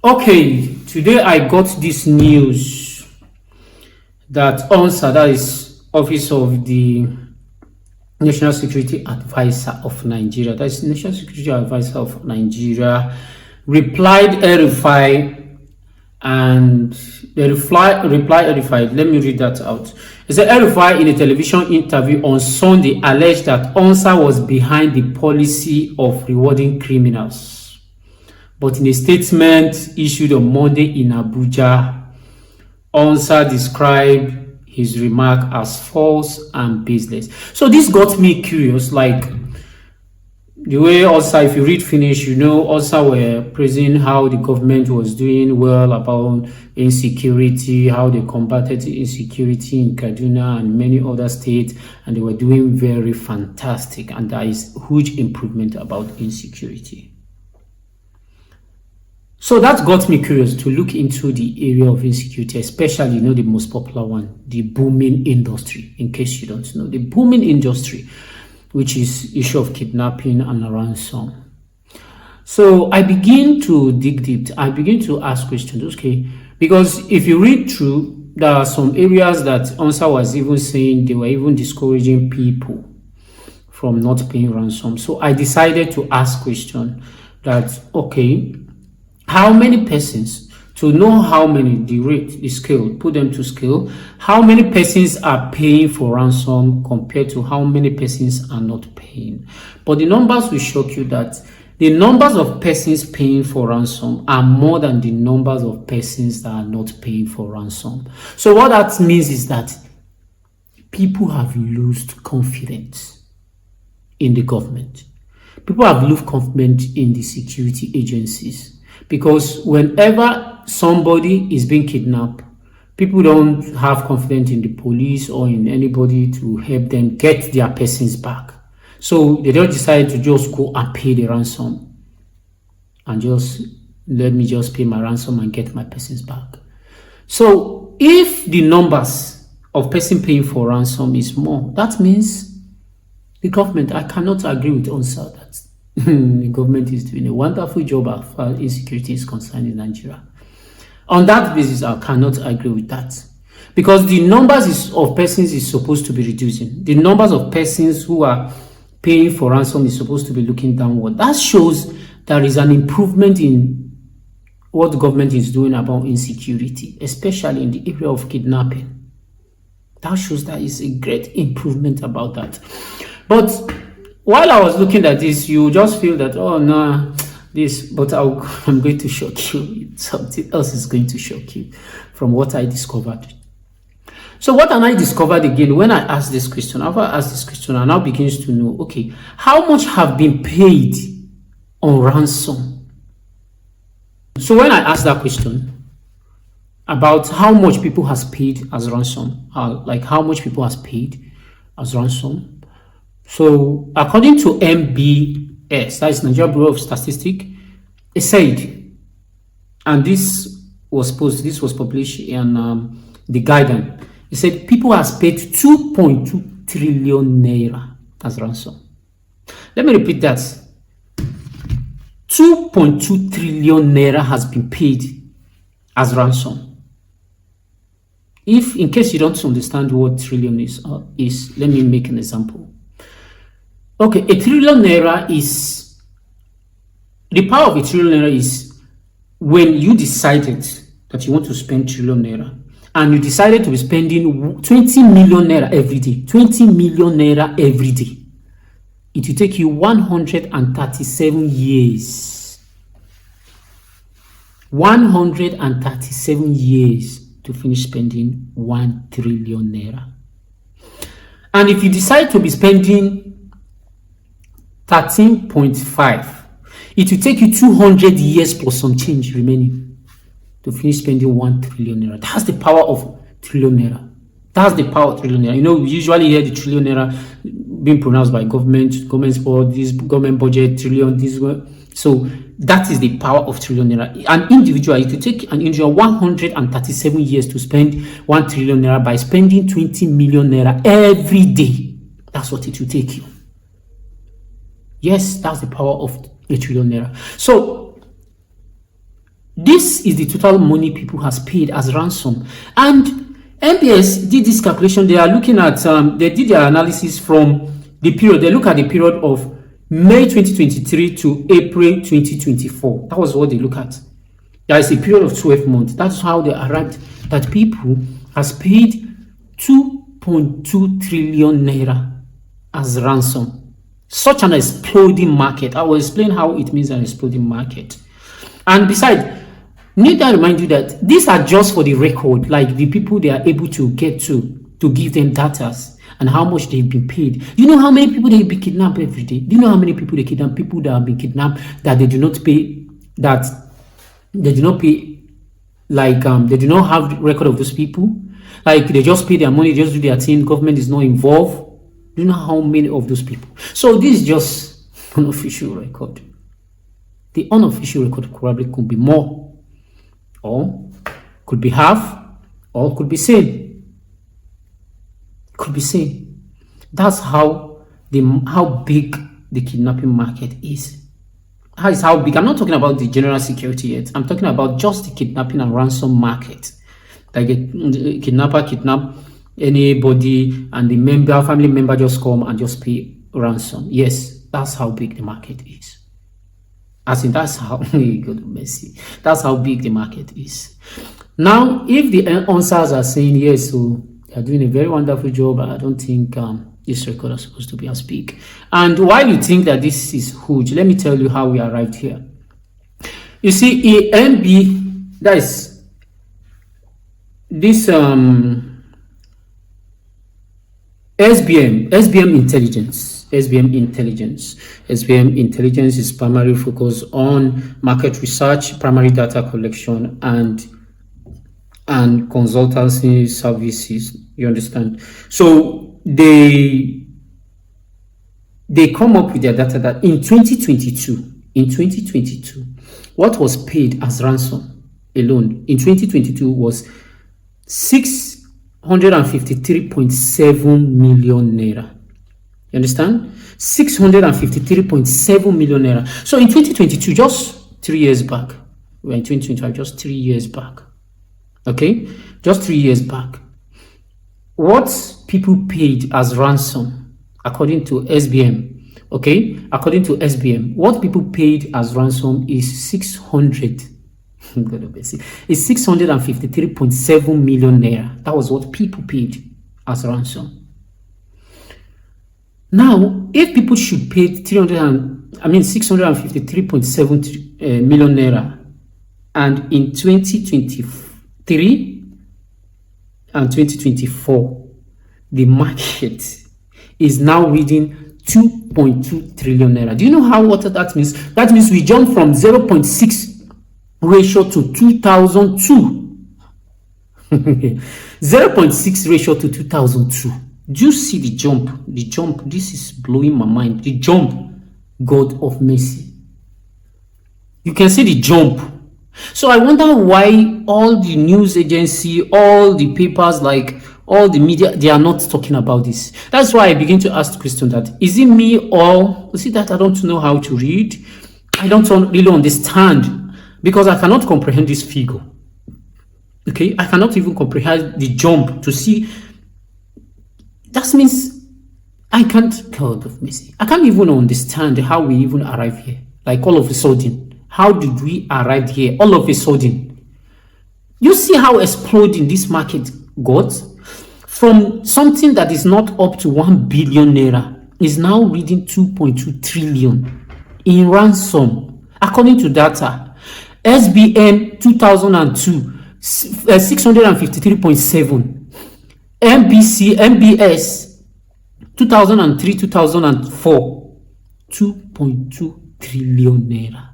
Okay, today I got this news that ONSA, that is Office of the National Security Advisor of Nigeria, that is National Security Advisor of Nigeria, replied Erify, and the reply Erify. Let me read that out. It said Erify in a television interview on Sunday alleged that ONSA was behind the policy of rewarding criminals. But in a statement issued on Monday in Abuja, ONSA described his remark as false and baseless. So this got me curious, like the way ONSA, if you read finish, ONSA were praising how the government was doing well about insecurity, how they combated insecurity in Kaduna and many other states, and they were doing very fantastic, and there is huge improvement about insecurity. So that got me curious to look into the area of insecurity, especially, the most popular one, the booming industry. In case you don't know, the booming industry, which is issue of kidnapping and ransom. So I begin to dig deep. I begin to ask questions, okay? Because if you read through, there are some areas that ONSA was even saying they were even discouraging people from not paying ransom. So I decided to ask question that, okay, how many persons, to know how many, the rate, the scale, put them to scale, how many persons are paying for ransom compared to how many persons are not paying. But the numbers will shock you that the numbers of persons paying for ransom are more than the numbers of persons that are not paying for ransom. So what that means is that people have lost confidence in the government. People have lost confidence in the security agencies. Because whenever somebody is being kidnapped, people don't have confidence in the police or in anybody to help them get their persons back. So they don't decide to just go and pay the ransom and just let me just pay my ransom and get my persons back. So if the numbers of person paying for ransom is more, that means the government, I cannot agree with ONSA that the government is doing a wonderful job as far as insecurity is concerned in Nigeria. On that basis, I cannot agree with that. Because the numbers of persons is supposed to be reducing. The numbers of persons who are paying for ransom is supposed to be looking downward. That shows there is an improvement in what the government is doing about insecurity, especially in the area of kidnapping. That shows there is a great improvement about that. But while I was looking at this, you just feel that, oh no, but I'm going to shock you. Something else is going to shock you from what I discovered. So what I discovered again, when I asked this question, after I asked this question, I now begins to know, okay, how much have been paid on ransom? So when I asked that question about how much people has paid as ransom, like how much people has paid as ransom, so according to MBS, that is Nigeria Bureau of Statistics, it said, and this was published in the guidance. It said people has paid 2.2 trillion naira as ransom. Let me repeat that. 2.2 trillion naira has been paid as ransom. If, in case you don't understand what trillion is, let me make an example. Okay, a trillion naira is, the power of a trillion naira is when you decided that you want to spend trillion naira and you decided to be spending 20 million naira every day, 20 million naira every day. It will take you 137 years. 137 years to finish spending 1 trillion naira. And if you decide to be spending 13.5, it will take you 200 years plus some change remaining to finish spending 1 trillion naira. That's the power of trillion naira. That's the power of trillion naira. We usually hear the trillion naira being pronounced by government support, this government budget, trillion, this one. So that is the power of trillion naira. An individual, it will take an individual 137 years to spend 1 trillion naira by spending 20 million naira every day. That's what it will take you. Yes, that's the power of a trillion naira. So This is the total money people has paid as ransom. And MBS did this calculation. They are looking at, they did their analysis from the period. They look at the period of May 2023 to April 2024. That was what they look at. There is a period of 12 months. That's how they arrived that people has paid 2.2 trillion naira as ransom. Such an exploding market. I will explain how it means an exploding market. And besides, need to remind you that these are just for the record, like the people they are able to get to give them data and how much they've been paid. You know how many people they've been kidnapped every day? Do you know how many people they kidnap? People that have been kidnapped that they do not pay, like they do not have record of those people. Like they just pay their money, just do their thing, government is not involved. Do you know how many of those people? So this is just unofficial record. The unofficial record probably could be more, or could be half, or could be same. Could be same. That's how big the kidnapping market is. How big? I'm not talking about the general security yet. I'm talking about just the kidnapping and ransom market. Like a kidnapper kidnap anybody and the family member just come and just pay ransom. Yes, that's how big the market is. As in, that's how God mercy. That's how big the market is. Now, if the answers are saying yes, so they are doing a very wonderful job, I don't think this record is supposed to be as big. And while you think that this is huge, let me tell you how we arrived here. You see, AMB, that is this SBM intelligence is primarily focused on market research, primary data collection, and consultancy services. You understand? So they come up with their data that in 2022, what was paid as ransom alone in 2022 was 653.7 million naira. You understand? 653.7 million naira. So in 2022, just 3 years back, we're in 2025, just 3 years back. Okay? Just 3 years back. What people paid as ransom, according to SBM, okay? According to SBM, what people paid as ransom is 653.7 million naira. That was what people paid as ransom. Now, if people should pay 653.7 million naira, and in 2023 and 2024, the market is now reading 2.2 trillion naira. Do you know what that means? That means we jump from 0.6 ratio to 2002. 0.6 ratio to 2002. Do you see the jump? The jump, this is blowing my mind. The jump, God of mercy. You can see the jump. So I wonder why all the news agency, all the papers, like all the media, they are not talking about this. That's why I begin to ask the question that, is it me or is it that I don't know how to read? I don't really understand because I cannot comprehend this figure. Okay, I cannot even comprehend the jump to see. That means I can't, God of mercy, I can't even understand how we even arrive here. Like all of a sudden, how did we arrive here all of a sudden? You see how exploding this market got? From something that is not up to 1 billion naira is now reading 2.2 trillion in ransom. According to data, SBM 2002, 653.7. MBS 2003-2004, 2.2 trillion naira.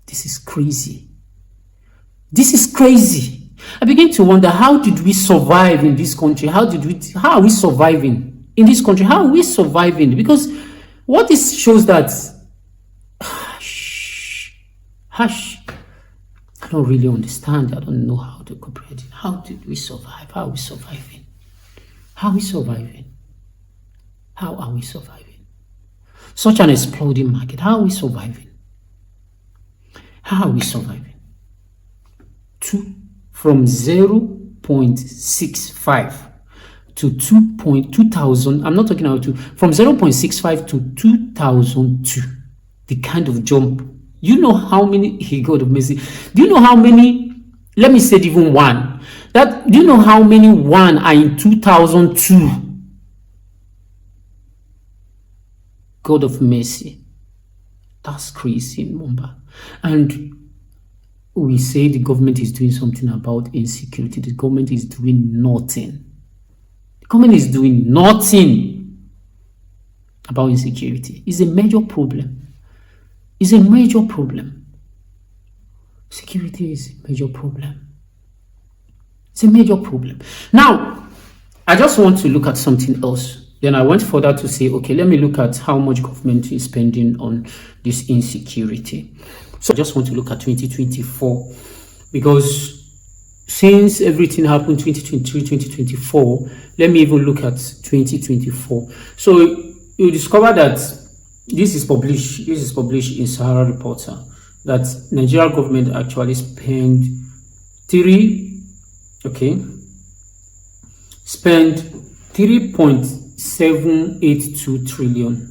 This is crazy. This is crazy. I begin to wonder, how did we survive in this country? How are we surviving in this country? How are we surviving? Because what this shows that hush, I don't really understand. I don't know how to comprehend it. How did we survive? How are we surviving? How are we surviving? How are we surviving? Such an exploding market. How are we surviving? How are we surviving? from 0.65 to 2,000. I'm not talking about from 0.65 to 2002. The kind of jump. You know how many, God of mercy, do you know how many, let me say even one, that, do you know how many one are in 2002? God of mercy. That's crazy in Mumbai. And we say the government is doing something about insecurity. The government is doing nothing. The government is doing nothing about insecurity. It's a major problem. It's a major problem. Security is a major problem. It's a major problem. Now, I just want to look at something else. Then I went further to say, okay, let me look at how much government is spending on this insecurity. So I just want to look at 2024, because since everything happened 2023, 2024, let me even look at 2024. So you discover that this is published in Sahara Reporter, that Nigeria government actually spent 3.782 trillion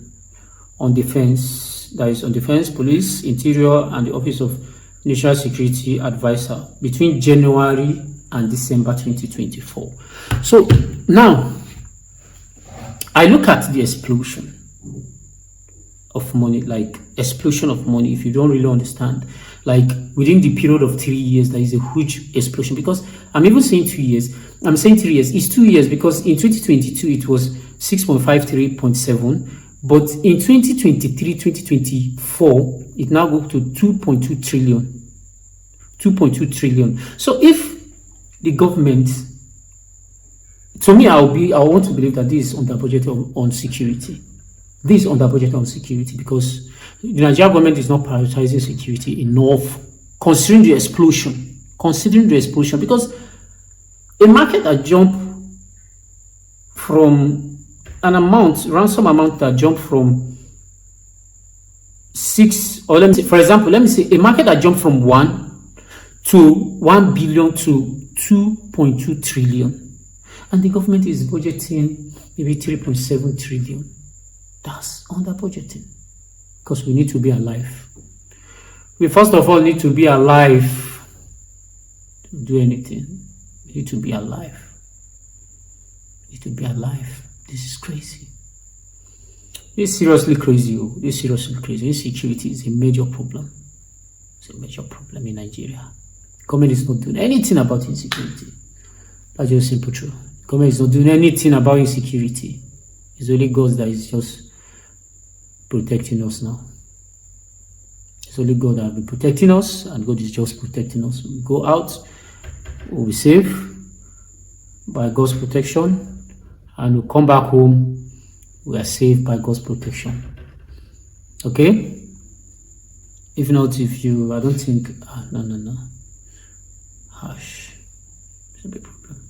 on defense, that is on defense, police, interior, and the Office of National Security Advisor between January and December 2024. So now I look at the explosion of money, like explosion of money. If you don't really understand, like within the period of 3 years, there is a huge explosion. Because I'm even saying 2 years. I'm saying 3 years. It's 2 years because in 2022 it was 6.53.7, but in 2023, 2024 it now goes to 2.2 trillion. 2.2 trillion. So if the government, to me, I want to believe that this is under budget on security. This is under budget on security because the Nigerian government is not prioritizing security enough, considering the explosion. Because a market that jumped from an amount, ransom amount that jumped from 6, or let me say, for example, let me say a market that jumped from 1 to 1 billion to 2.2 trillion, and the government is budgeting maybe 3.7 trillion. That's under budgeting, because we need to be alive. We first of all need to be alive to do anything. We need to be alive. We need to be alive. This is crazy. This is seriously crazy. This is seriously crazy. Insecurity is a major problem. It's a major problem in Nigeria. Government is not doing anything about insecurity. That's just simple truth. Government is not doing anything about insecurity. It's only God that is just protecting us now. It's only God that will be protecting us, and God is just protecting us. We go out, we'll be safe by God's protection, and we'll come back home, we are saved by God's protection. Okay? If not, I don't think, no. Hush. It's a big problem.